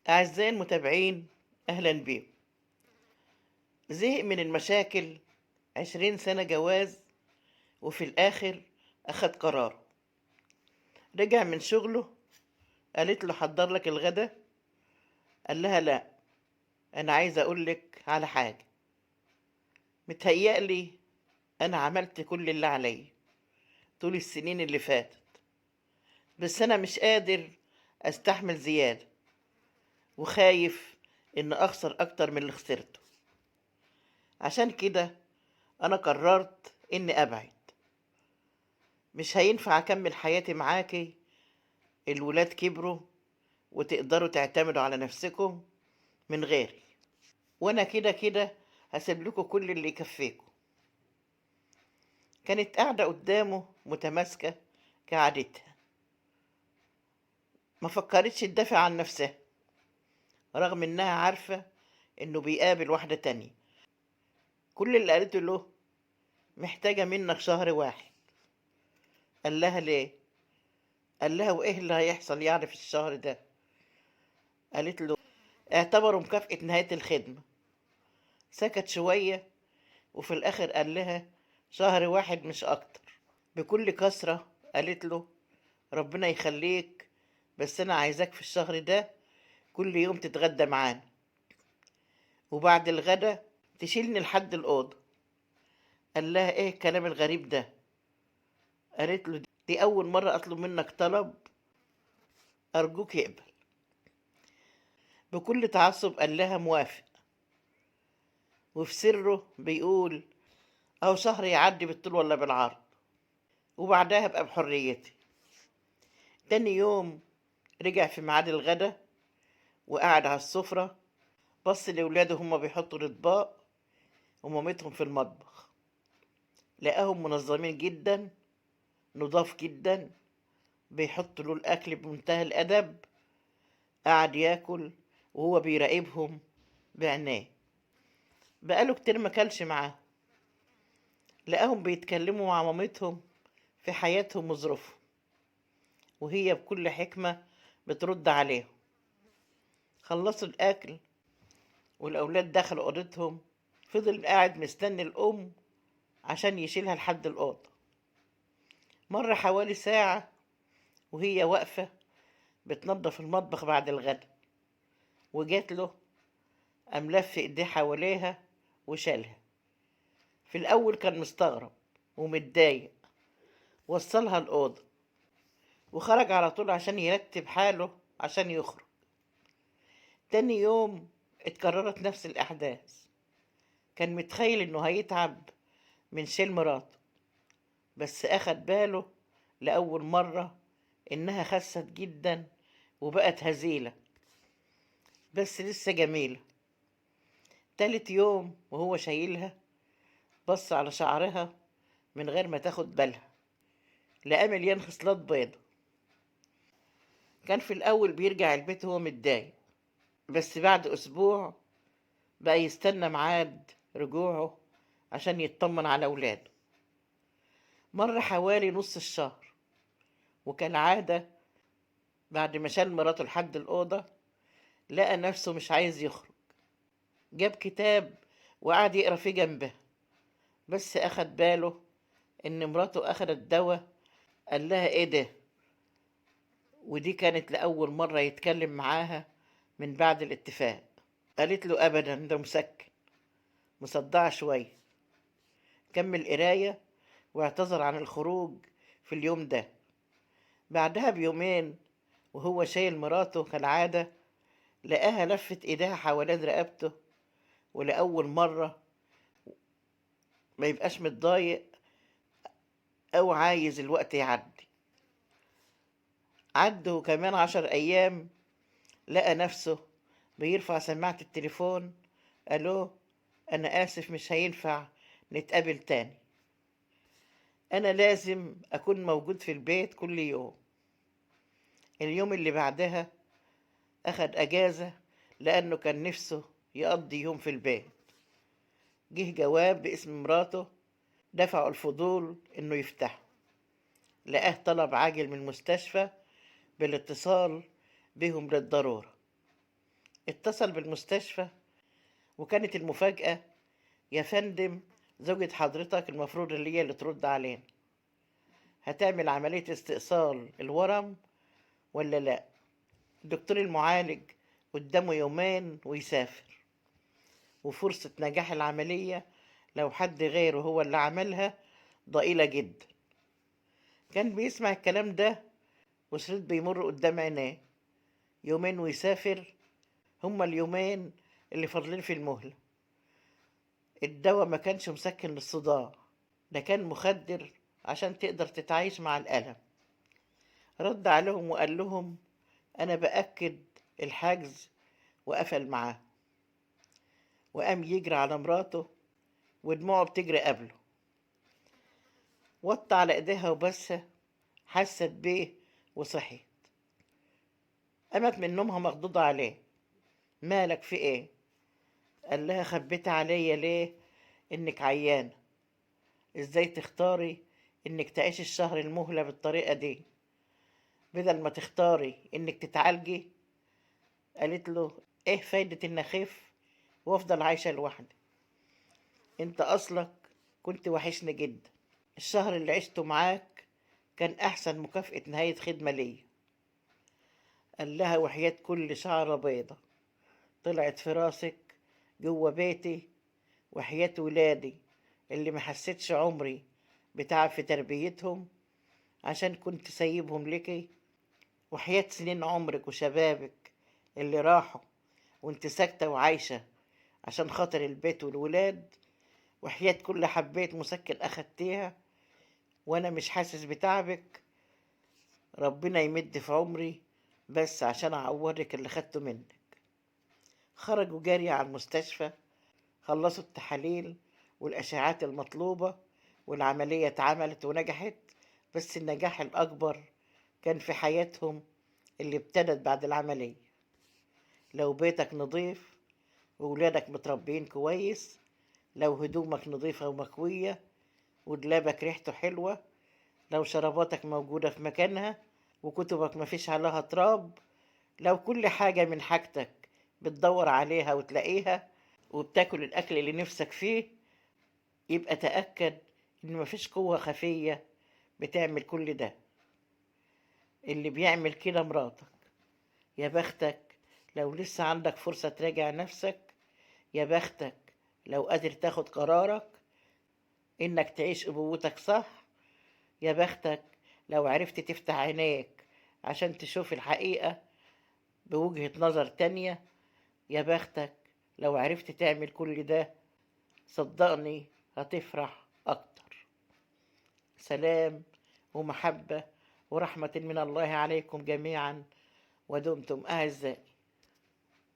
أعزائي المتابعين، أهلا بيكم. زهق من المشاكل، 20 سنة جواز، وفي الآخر أخد قراره. رجع من شغله، قالت له حضر لك الغدا. قال لها لا، أنا عايز أقولك على حاجة. متهيألي أنا عملت كل اللي عليا طول السنين اللي فاتت، بس أنا مش قادر أستحمل زيادة، وخايف إن أخسر أكتر من اللي خسرته. عشان كده أنا قررت إني أبعد. مش هينفع أكمل حياتي معاكي. الولاد كبروا وتقدروا تعتمدوا على نفسكم من غيري، وانا كده كده هسيب لكم كل اللي يكفيكم. كانت قاعدة قدامه متماسكة كعادتها، ما فكرتش تدافع عن نفسها رغم انها عارفة انه بيقابل واحدة تانية. كل اللي قالته له: محتاجة منك شهر واحد. قال لها ليه؟ قال لها وايه اللي هيحصل يعني في الشهر ده؟ قالت له: اعتبره مكافأة نهاية الخدمة. سكت شوية وفي الآخر قال لها: شهر واحد مش أكتر. بكل كسرة قالت له: ربنا يخليك، بس أنا عايزاك في الشهر ده كل يوم تتغدى معانا، وبعد الغدا تشيلني لحد الأوضة. قال لها: إيه الكلام الغريب ده؟ قالت له: دي أول مرة أطلب منك طلب، أرجوك يقبل. بكل تعصب قال لها: موافق. وفي سره بيقول: أهو شهر يعدي بالطول ولا بالعرض، وبعدها أبقى بحريتي. تاني يوم رجع في ميعاد الغدا وقعد على السفرة، بص لولاده هما بيحطوا الأطباق ومامتهم في المطبخ. لقاهم منظمين جدا، نضاف جدا، بيحطوا له الأكل بمنتهى الأدب. قعد ياكل وهو بيراقبهم بعناه. بقاله كتير ما كلش معاهم. لقاهم بيتكلموا مع مامتهم في حياتهم وظروفهم، وهي بكل حكمة بترد عليهم. خلصوا الأكل والأولاد دخلوا أوضتهم. فضل قاعد مستني الأم عشان يشيلها لحد الأوضة. مر حوالي ساعة وهي واقفة بتنظف المطبخ بعد الغدا، وجات له. قام لف ايديه حواليها وشالها. في الأول كان مستغرب ومتضايق. وصلها الأوضة وخرج على طول عشان يرتب حاله عشان يخرج. تاني يوم اتكررت نفس الأحداث. كان متخيل إنه هيتعب من شيل مراته، بس أخد باله لأول مرة إنها خست جدا وبقت هزيلة، بس لسه جميلة. تالت يوم وهو شايلها، بص على شعرها من غير ما تاخد بالها، لقاه مليان خصلات بيضة. كان في الأول بيرجع البيت وهو متضايق، بس بعد أسبوع بقى يستنى ميعاد رجوعه عشان يطمن على ولاده. مر حوالي نص الشهر، وكالعادة بعد ما شال مراته لحد الأوضة لقى نفسه مش عايز يخرج. جاب كتاب وقعد يقرا فيه جنبها، بس أخد باله إن مراته أخدت دواء. قال لها: إيه ده؟ ودي كانت لأول مرة يتكلم معاها من بعد الاتفاق. قالت له: أبدا، ده مسكن. مصدعة شوية. كمل قراية واعتذر عن الخروج في اليوم ده. بعدها بيومين وهو شايل مراته كالعادة، لقاها لفت ايديها حوالين رقبته. ولأول مرة ما يبقاش متضايق أو عايز الوقت يعدي. عدوا كمان 10 أيام، لقى نفسه بيرفع سماعة التليفون: ألو، أنا آسف مش هينفع نتقابل تاني. أنا لازم أكون موجود في البيت كل يوم. اليوم اللي بعدها أخد أجازة لأنه كان نفسه يقضي يوم في البيت. جه جواب باسم مراته، دفعوا الفضول إنه يفتحه. لقاه طلب عاجل من المستشفى بالاتصال بهم للضرورة. اتصل بالمستشفى، وكانت المفاجأة: يا فندم، زوجة حضرتك المفروض اللي هي اللي ترد علينا، هتعمل عملية استئصال الورم ولا لا؟ الدكتور المعالج قدامه يومين ويسافر، وفرصة نجاح العملية لو حد غيره هو اللي عملها ضئيلة جدا. كان بيسمع الكلام ده وشريط بيمر قدام عينيه. يومين ويسافر، هما اليومين اللي فاضلين في المهلة. الدواء ما كانش مسكن للصداع، ده كان مخدر عشان تقدر تتعايش مع الألم. رد عليهم وقال لهم: أنا بأكد الحجز، وقفل معاه، وقام يجري على مراته ودموعه بتجري قبله. وطى على ايديها وبسها، حست بيه وصحي. قامت من نومها مخضوضة عليه: مالك، في ايه؟ قال لها: خبيت عليا ليه انك عيانة؟ ازاي تختاري انك تعيشي الشهر المهلة بالطريقة دي بدل ما تختاري انك تتعالجي؟ قالت له: ايه فايدة اني اخف وافضل عايشة لوحدي؟ انت اصلك كنت وحشني جدا. الشهر اللي عشته معاك كان احسن مكافأة نهاية خدمة ليا. قال لها: وحياة كل شعرة بيضة طلعت في راسك جوه بيتي، وحياة ولادي اللي ما حسيتش عمري بتعب في تربيتهم عشان كنت سايبهم لكي، وحياة سنين عمرك وشبابك اللي راحوا وانت ساكتة وعايشة عشان خاطر البيت والولاد، وحياة كل حبيت مسكن أخدتيها وأنا مش حاسس بتعبك. ربنا يمد في عمري بس عشان أعوضك اللي خدته منك. خرجوا جاري على المستشفى، خلصوا التحاليل والأشعات المطلوبة، والعملية اتعملت ونجحت. بس النجاح الأكبر كان في حياتهم اللي ابتدت بعد العملية. لو بيتك نظيف وولادك متربيين كويس، لو هدومك نظيفة ومكوية ودلابك ريحته حلوة، لو شراباتك موجودة في مكانها وكتبك مفيش عليها تراب، لو كل حاجة من حاجتك بتدور عليها وتلاقيها، وبتاكل الأكل اللي نفسك فيه، يبقى تأكد إن مفيش قوة خفية بتعمل كل ده. اللي بيعمل كده مراتك. يا بختك لو لسه عندك فرصة تراجع نفسك. يا بختك لو قادر تاخد قرارك إنك تعيش أبوتك صح. يا بختك لو عرفت تفتح عينيك عشان تشوف الحقيقة بوجهة نظر تانية. يا بختك لو عرفت تعمل كل ده، صدقني هتفرح أكتر. سلام ومحبة ورحمة من الله عليكم جميعا، ودمتم أعزائي.